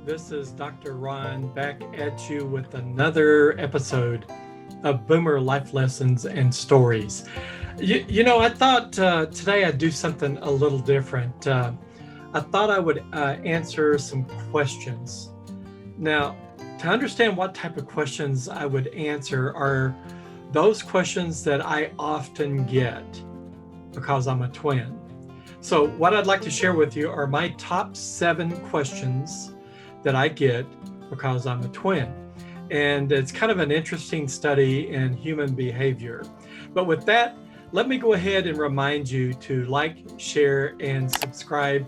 This is Dr. Ron back at you with another episode of Boomer Life Lessons and Stories. I thought today I'd do something a little different. I thought I would answer some questions. Now, to understand what type of questions I would answer are those questions that I often get because I'm a twin. So, what I'd like to share with you are my top 7 questions that I get because I'm a twin. And it's kind of an interesting study in human behavior. But with that, let me go ahead and remind you to like, share, and subscribe.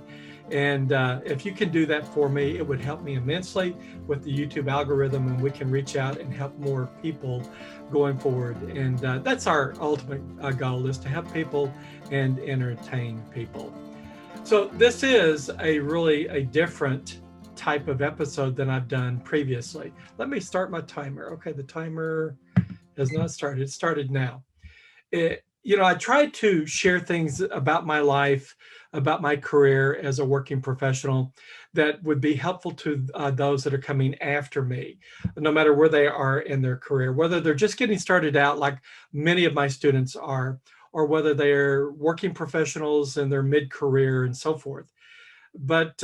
And if you can do that for me, it would help me immensely with the YouTube algorithm, and we can reach out and help more people going forward. And that's our ultimate goal, is to help people and entertain people. So this is a different type of episode than I've done previously. Let me start my timer. Okay, the timer has not started. It started now. I try to share things about my life, about my career as a working professional that would be helpful to those that are coming after me, no matter where they are in their career, whether they're just getting started out like many of my students are, or whether they're working professionals in their mid-career and so forth. But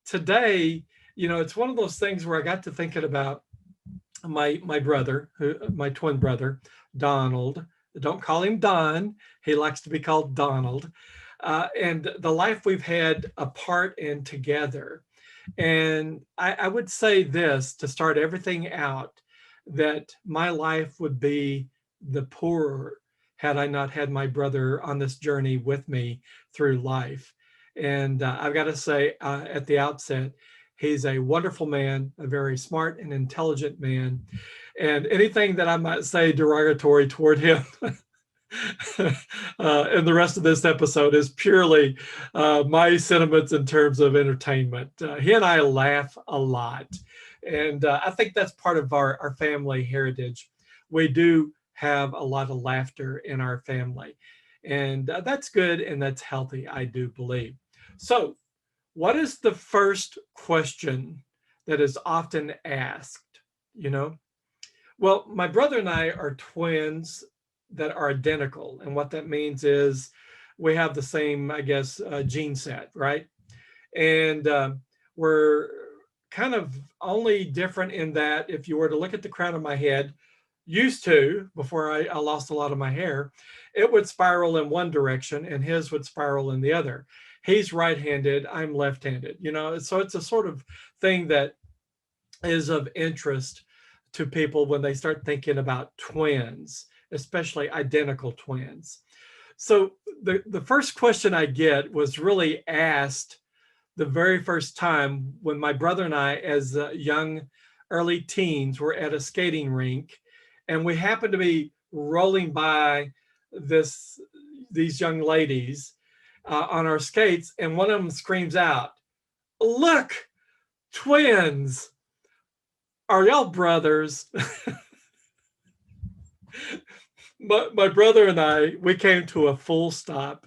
today, it's one of those things where I got to thinking about my brother, my twin brother, Donald. Don't call him Don. He likes to be called Donald. And the life we've had apart and together. And I would say this to start everything out, that my life would be the poorer had I not had my brother on this journey with me through life. And I've got to say at the outset, he's a wonderful man, a very smart and intelligent man. And anything that I might say derogatory toward him and the rest of this episode is purely my sentiments in terms of entertainment. He and I laugh a lot. And I think that's part of our family heritage. We do have a lot of laughter in our family. And that's good and that's healthy, I do believe. So, what is the first question that is often asked? Well, my brother and I are twins that are identical. And what that means is we have the same, I guess, gene set, right? And we're kind of only different in that if you were to look at the crown of my head, used to, before I lost a lot of my hair, it would spiral in one direction and his would spiral in the other. He's right-handed, I'm left-handed, so it's a sort of thing that is of interest to people when they start thinking about twins, especially identical twins. So the first question I get was really asked the very first time when my brother and I, as young early teens, were at a skating rink, and we happened to be rolling by these young ladies on our skates, and one of them screams out, "Look, twins! Are y'all brothers?" My brother and I, we came to a full stop,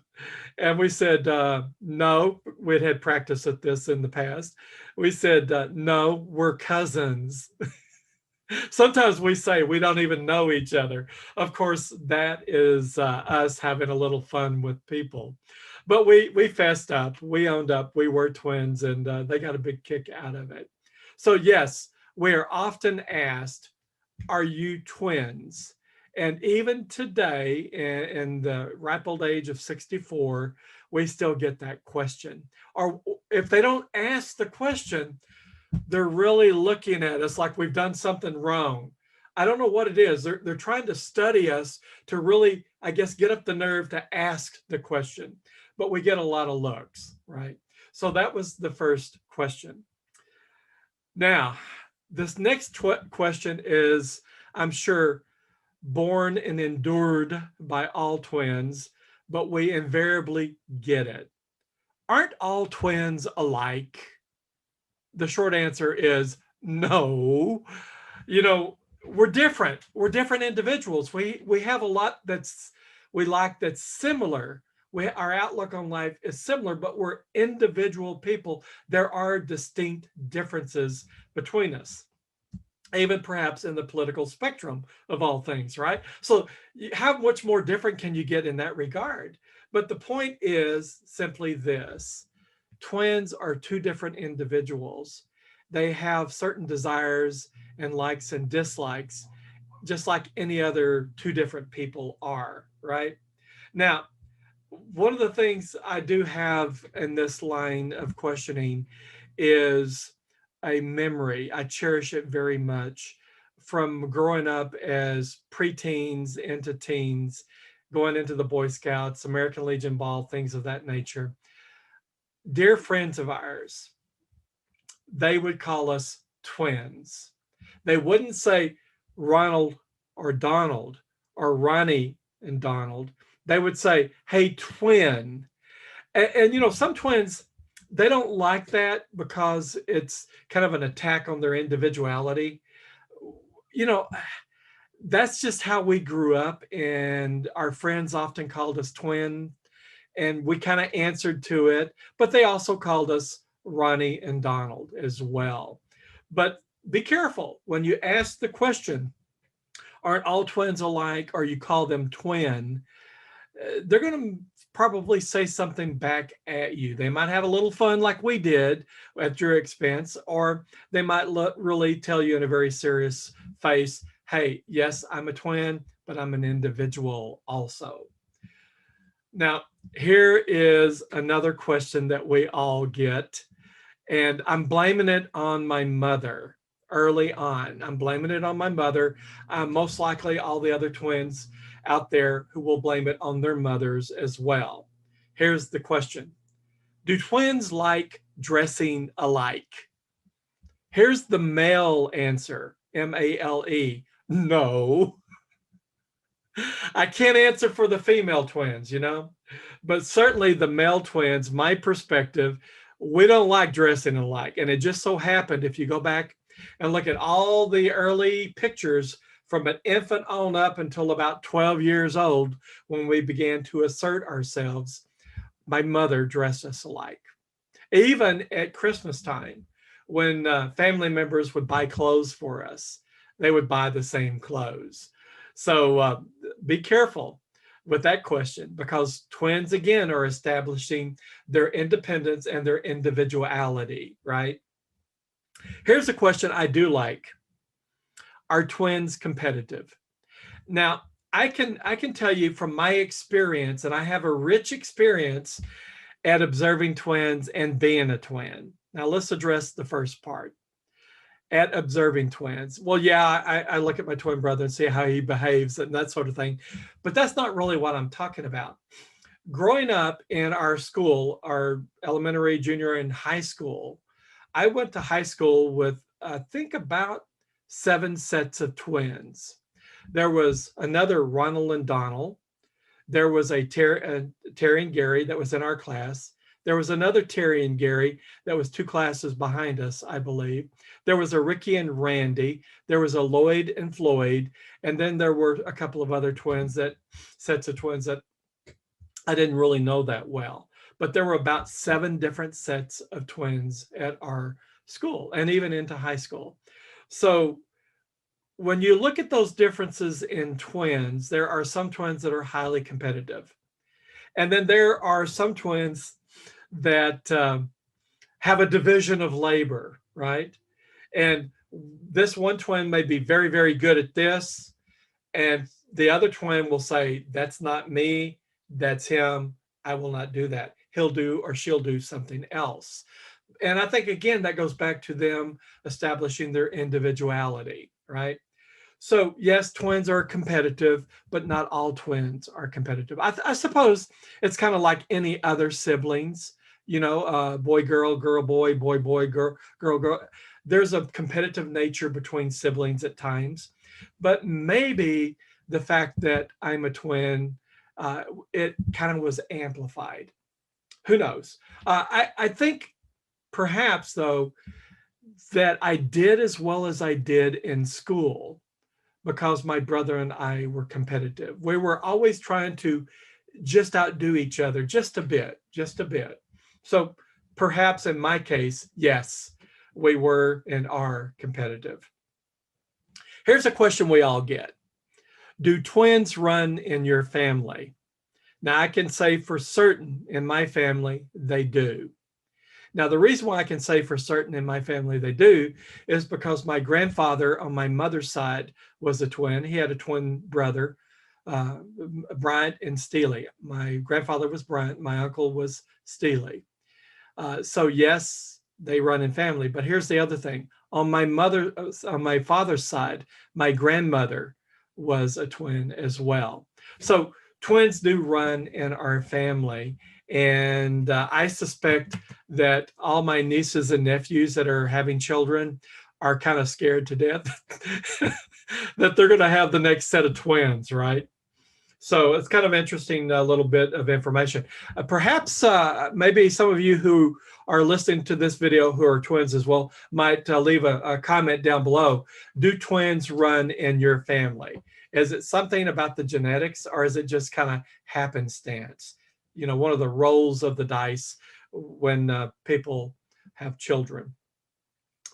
and we said, no, we'd had practice at this in the past. We said, no, we're cousins. Sometimes we say we don't even know each other. Of course, that is us having a little fun with people. But we fessed up, we owned up, we were twins, and they got a big kick out of it. So yes, we are often asked, are you twins? And even today, in the ripe old age of 64, we still get that question. Or if they don't ask the question, they're really looking at us like we've done something wrong. I don't know what it is. They're trying to study us to really, I guess, get up the nerve to ask the question. But we get a lot of looks, right? So that was the first question. Now, this next question is, I'm sure, born and endured by all twins, but we invariably get it. Aren't all twins alike? The short answer is no. We're different. We're different individuals. We have a lot we like that's similar. our outlook on life is similar, but we're individual people. There are distinct differences between us, even perhaps in the political spectrum of all things, right? So how much more different can you get in that regard? But the point is simply this: twins are two different individuals. They have certain desires and likes and dislikes, just like any other two different people are, right? Now, one of the things I do have in this line of questioning is a memory. I cherish it very much from growing up as preteens into teens, going into the Boy Scouts, American Legion Ball, things of that nature. Dear friends of ours, they would call us twins. They wouldn't say Ronald or Donald or Ronnie and Donald. They would say, hey, twin. And you know, some twins, they don't like that because it's kind of an attack on their individuality. You know, that's just how we grew up, and our friends often called us twin, and we kind of answered to it, but they also called us Ronnie and Donald as well. But be careful when you ask the question, aren't all twins alike, or you call them twin, they're going to probably say something back at you. They might have a little fun like we did at your expense, or they might really tell you in a very serious face, hey, yes, I'm a twin, but I'm an individual also. Now, here is another question that we all get, and I'm blaming it on my mother early on. I'm blaming it on my mother. Most likely, all the other twins out there who will blame it on their mothers as well. Here's the question: do twins like dressing alike? Here's the male answer, MALE. No. I can't answer for the female twins, you know, but certainly the male twins, my perspective, we don't like dressing alike. And it just so happened, if you go back and look at all the early pictures from an infant on up until about 12 years old, when we began to assert ourselves, my mother dressed us alike. Even at Christmas time, when family members would buy clothes for us, they would buy the same clothes. So be careful with that question, because twins, again, are establishing their independence and their individuality, right? Here's a question I do like: are twins competitive? Now, I can tell you from my experience, and I have a rich experience at observing twins and being a twin. Now, let's address the first part. At observing twins, well, yeah, I look at my twin brother and see how he behaves and that sort of thing, but that's not really what I'm talking about. Growing up in our school, our elementary, junior, and high school, I went to high school with, I think, about 7 sets of twins. There was another Ronald and Donald. There was a Terry and Gary that was in our class. There was another Terry and Gary that was 2 classes behind us, I believe. There was a Ricky and Randy. There was a Lloyd and Floyd. And then there were a couple of other sets of twins that I didn't really know that well. But there were about 7 different sets of twins at our school and even into high school. So when you look at those differences in twins, there are some twins that are highly competitive. And then there are some twins that have a division of labor, right? And this one twin may be very, very good at this, and the other twin will say, that's not me, that's him, I will not do that. He'll do or she'll do something else. And I think, again, that goes back to them establishing their individuality, right? So yes, twins are competitive, but not all twins are competitive. I suppose it's kind of like any other siblings, you know, boy, girl, boy, boy, girl, girl. There's a competitive nature between siblings at times, but maybe the fact that I'm a twin, it kind of was amplified. Who knows? I think perhaps, though, that I did as well as I did in school because my brother and I were competitive. We were always trying to just outdo each other just a bit, just a bit. So perhaps in my case, yes, we were and are competitive. Here's a question we all get. Do twins run in your family? Now, I can say for certain in my family, they do. Now, the reason why I can say for certain in my family they do is because my grandfather on my mother's side was a twin. He had a twin brother, uh, Bryant and Steely. My grandfather was Bryant. My uncle was Steely. So yes, they run in family. But here's the other thing: on my father's side, my grandmother was a twin as well. So twins do run in our family, and I suspect that all my nieces and nephews that are having children are kind of scared to death that they're going to have the next set of twins, right? So it's kind of interesting, a little bit of information. Perhaps maybe some of you who are listening to this video who are twins as well might leave a comment down below. Do twins run in your family? Is it something about the genetics, or is it just kind of happenstance? You know, one of the rolls of the dice when people have children.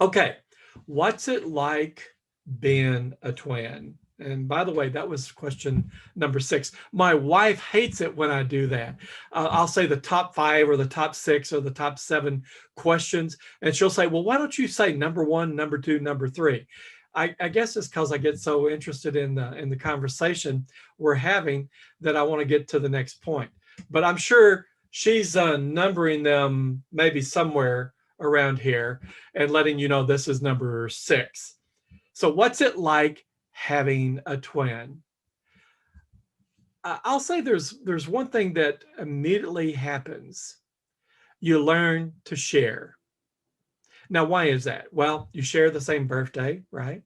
Okay, what's it like being a twin? And by the way, that was question number 6. My wife hates it when I do that. I'll say the top 5 or the top 6 or the top 7 questions, and she'll say, well, why don't you say number 1, number 2, number 3? I guess it's because I get so interested in the conversation we're having that I want to get to the next point. But I'm sure she's numbering them maybe somewhere around here and letting you know this is number 6. So what's it like having a twin? I'll say there's one thing that immediately happens. You learn to share. Now, why is that? Well, you share the same birthday, right?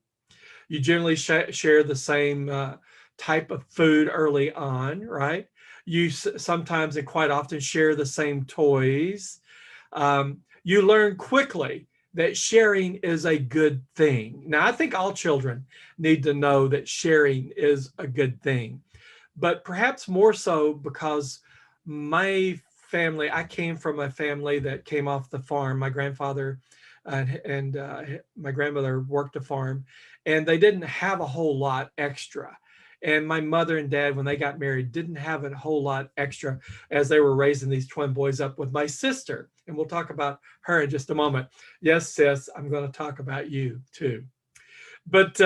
You generally share the same type of food early on, right? You sometimes and quite often share the same toys. You learn quickly that sharing is a good thing. Now, I think all children need to know that sharing is a good thing, but perhaps more so because my family, I came from a family that came off the farm. My grandfather and my grandmother worked a farm, and they didn't have a whole lot extra. And my mother and dad, when they got married, didn't have a whole lot extra as they were raising these twin boys up with my sister. And we'll talk about her in just a moment. Yes, sis, I'm going to talk about you too. But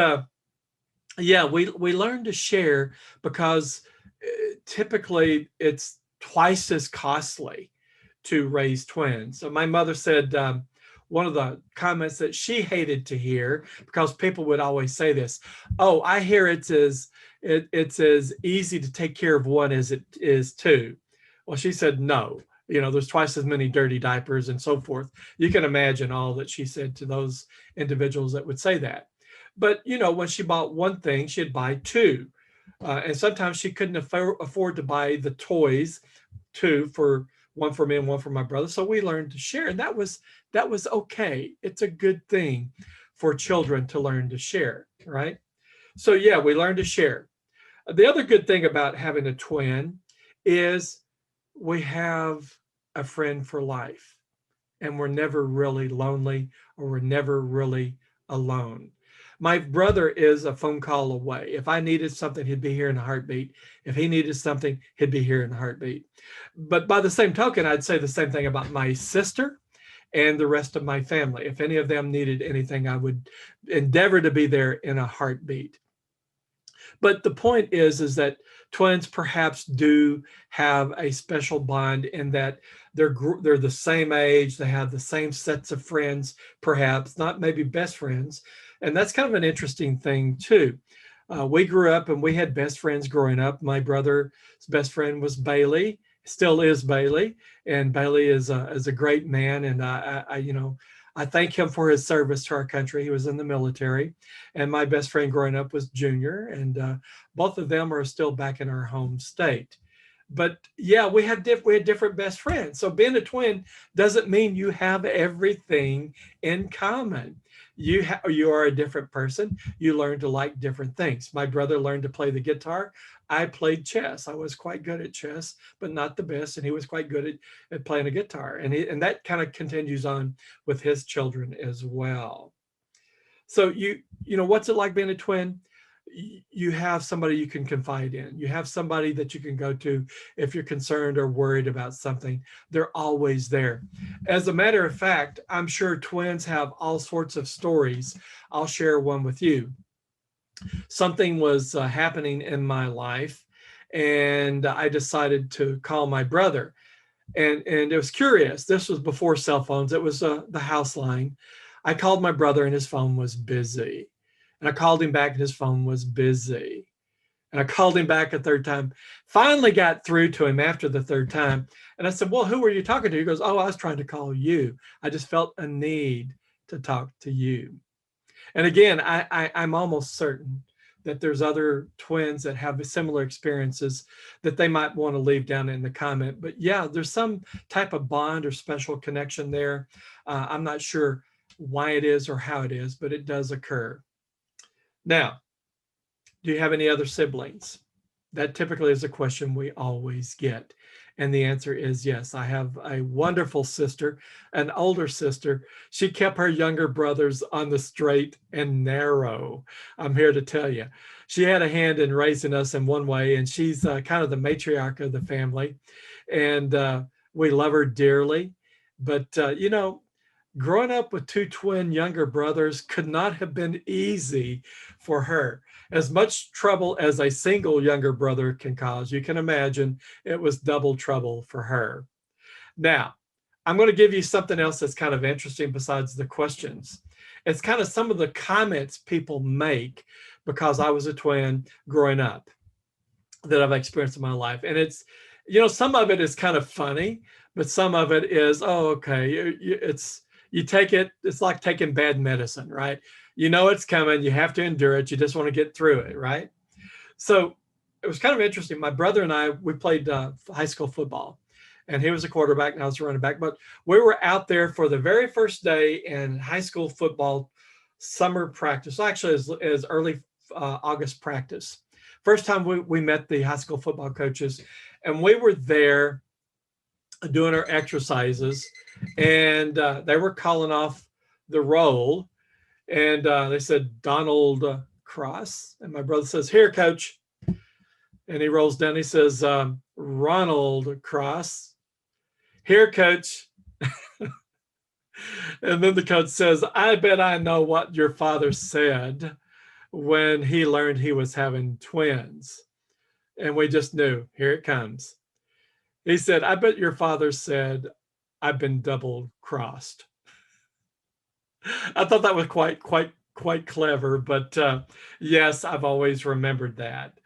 yeah, we learn to share because typically it's twice as costly to raise twins. So my mother said, one of the comments that she hated to hear, because people would always say this, oh, I hear it's as easy to take care of one as it is two. Well, she said, no, there's twice as many dirty diapers and so forth. You can imagine all that she said to those individuals that would say that. But, when she bought one thing, she'd buy two. And sometimes she couldn't afford to buy the toys, two, for one for me and one for my brother. So we learned to share, and that was okay. It's a good thing for children to learn to share, right? So yeah, we learned to share. The other good thing about having a twin is we have a friend for life, and we're never really lonely, or we're never really alone. My brother is a phone call away. If I needed something, he'd be here in a heartbeat. If he needed something, he'd be here in a heartbeat. But by the same token, I'd say the same thing about my sister and the rest of my family. If any of them needed anything, I would endeavor to be there in a heartbeat. But the point is that twins perhaps do have a special bond in that they're the same age, they have the same sets of friends, perhaps not maybe best friends, and that's kind of an interesting thing too. We grew up and we had best friends growing up. My brother's best friend was Bailey, still is Bailey, and Bailey is a great man, and I thank him for his service to our country. He was in the military. And my best friend growing up was Junior, and both of them are still back in our home state. But yeah, we had different best friends. So being a twin doesn't mean you have everything in common. You are a different person. You learn to like different things. My brother learned to play the guitar. I played chess. I was quite good at chess, but not the best. And he was quite good at playing a guitar. And that kind of continues on with his children as well. So what's it like being a twin? You have somebody you can confide in. You have somebody that you can go to if you're concerned or worried about something. They're always there. As a matter of fact, I'm sure twins have all sorts of stories. I'll share one with you. Something was happening in my life, and I decided to call my brother. And it was curious. This was before cell phones. It was the house line. I called my brother and his phone was busy. And I called him back and his phone was busy. And I called him back a third time. Finally got through to him after the third time. And I said, well, who were you talking to? He goes, oh, I was trying to call you. I just felt a need to talk to you. And again, I'm almost certain that there's other twins that have similar experiences that they might want to leave down in the comment. But yeah, there's some type of bond or special connection there. I'm not sure why it is or how it is, but it does occur. Now, do you have any other siblings? That typically is a question we always get. And the answer is yes. I have a wonderful sister, an older sister. She kept her younger brothers on the straight and narrow. I'm here to tell you. She had a hand in raising us in one way, and she's kind of the matriarch of the family. And we love her dearly. But, growing up with two twin younger brothers could not have been easy for her. As much trouble as a single younger brother can cause, you can imagine it was double trouble for her. Now, I'm going to give you something else that's kind of interesting besides the questions. It's kind of some of the comments people make because I was a twin growing up that I've experienced in my life. And it's, some of it is kind of funny, but some of it is, oh, okay, you take it, it's like taking bad medicine, right? You know it's coming, you have to endure it, you just want to get through it, right? So it was kind of interesting. My brother and I, we played high school football, and he was a quarterback and I was a running back, but we were out there for the very first day in high school football summer practice, actually as early August practice. First time we met the high school football coaches, and we were there doing our exercises, and they were calling off the roll, and they said Donald Cross, and my brother says, here, coach. And he rolls down, he says, Ronald Cross. Here, coach. And then the coach says, I bet I know what your father said when he learned he was having twins. And we just knew, here it comes. He said, I bet your father said, I've been double crossed. I thought that was quite clever, but yes, I've always remembered that.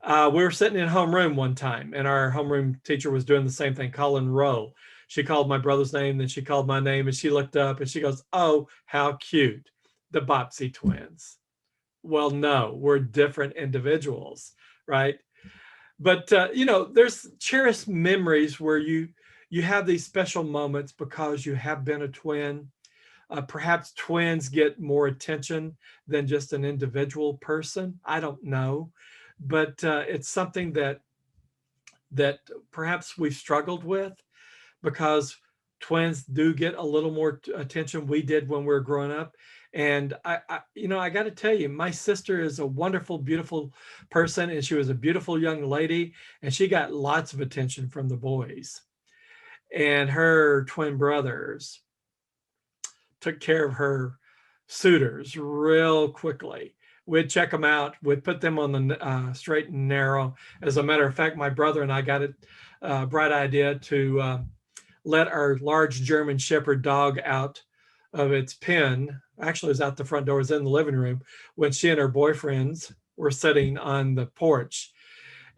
We were sitting in homeroom one time, and our homeroom teacher was doing the same thing, calling roll. She called my brother's name, then she called my name, and she looked up and she goes, oh, how cute, the Bobbsey twins. Well, no, we're different individuals, right? But there's cherished memories where you have these special moments because you have been a twin. Perhaps twins get more attention than just an individual person. I don't know, but it's something that perhaps we've struggled with because twins do get a little more attention we did when we were growing up. And I got to tell you, my sister is a wonderful, beautiful person, and she was a beautiful young lady, and she got lots of attention from the boys. And her twin brothers took care of her suitors real quickly. We'd check them out. We'd put them on the straight and narrow. As a matter of fact, my brother and I got a bright idea to let our large German Shepherd dog out of its pen. Actually, it was out the front door, it was in the living room when she and her boyfriends were sitting on the porch.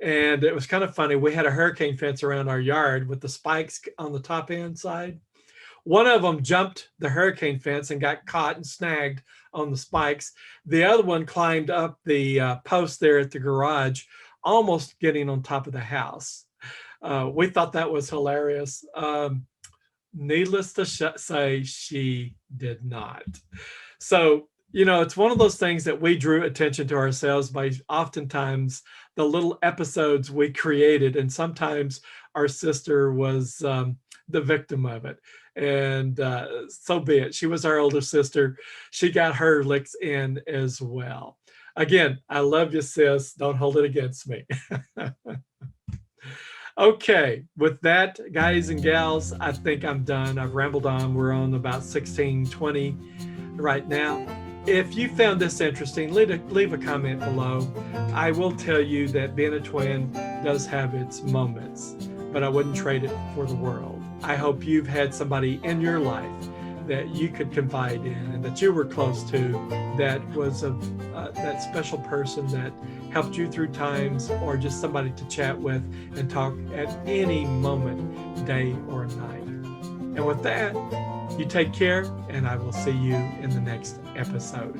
And it was kind of funny. We had a hurricane fence around our yard with the spikes on the top end side. One of them jumped the hurricane fence and got caught and snagged on the spikes. The other one climbed up the post there at the garage, almost getting on top of the house. We thought that was hilarious. Needless to say, she did not. So, it's one of those things that we drew attention to ourselves by oftentimes the little episodes we created, and sometimes our sister was the victim of it. And so be it. She was our older sister. She got her licks in as well. Again, I love you, sis. Don't hold it against me. Okay, with that, guys and gals, I think I'm done. I've rambled on. We're on about 16:20 right now. If you found this interesting, leave a comment below. I will tell you that being a twin does have its moments, but I wouldn't trade it for the world. I hope you've had somebody in your life that you could confide in and that you were close to, that was that special person that helped you through times, or just somebody to chat with and talk at any moment, day or night. And with that, you take care, and I will see you in the next episode.